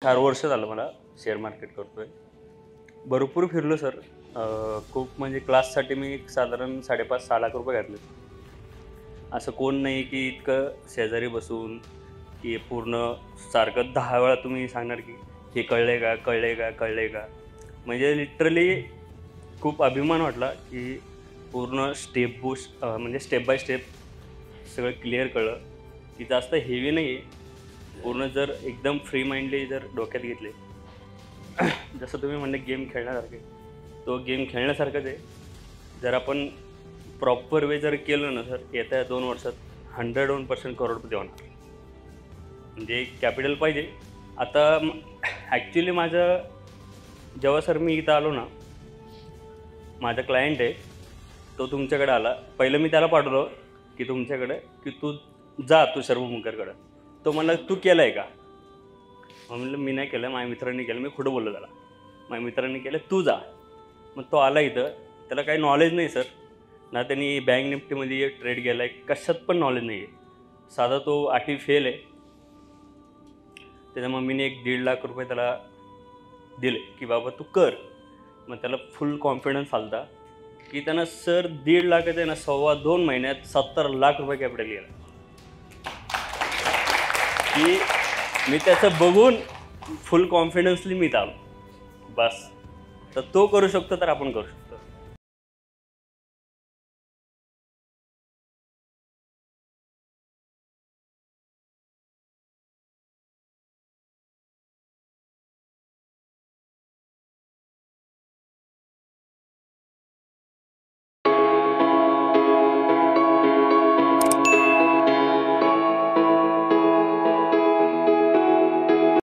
4 वर्ष झालं मला शेअर मार्केट करतोय. भरपूर फिरलो सर. खूप म्हणजे क्लाससाठी मी एक साधारण 5.5-6 लाख रुपये घातले. असं कोण नाही की इतकं शेजारी बसून की पूर्ण सारखं 10 वेळा तुम्ही सांगणार की हे कळलंय का, कळलंय का, कळलंय का? म्हणजे लिटरली खूप अभिमान वाटला की पूर्ण म्हणजे स्टेप बाय स्टेप सगळं क्लिअर कळलं की जास्त हेवी नाही आहे. पूर्ण जर एकदम फ्री माइंडली जर डोक्यात घेतले जसं तुम्ही म्हणले गेम खेळण्यासारखे, तो गेम खेळण्यासारखंच आहे. जर आपण प्रॉपर वे जर केलं ना सर, येत्या 2 वर्षात 101% करोडपती होणार. म्हणजे कॅपिटल पाहिजे. आता ॲक्च्युली माझं जेव्हा सर मी इथं आलो ना, माझा क्लायंट आहे, तो तुमच्याकडे आला. पहिलं मी त्याला पाठवलं की तुमच्याकडे की तू जा तुषार मुंबईकरकडं. तो म्हणला तू केलं आहे का? मग म्हणलं मी नाही केलं, माझ्या मित्रांनी केलं. मी खोटं बोललो त्याला. माझ्या मित्रांनी केलं, तू जा. मग तो आला इथं. त्याला काही नॉलेज नाही सर, ना त्यांनी बँक निफ्टीमध्ये ट्रेड केला आहे, कशात पण नॉलेज नाही आहे. साधा तो 8वी फेल आहे. त्याच्या मम्मीने एक 1.5 लाख रुपये त्याला दिले की बाबा तू कर. मग त्याला फुल कॉन्फिडन्स आलता की त्यानं सर 1.5 लाखाचं आहे ना 2.25 महिन्यात 70 लाख रुपये कॅपिटल गेला. की मी त्याचं बघून फुल कॉन्फिडन्सली मी आलो. बस तर तो करू शकतो तर आपण करू शकतो.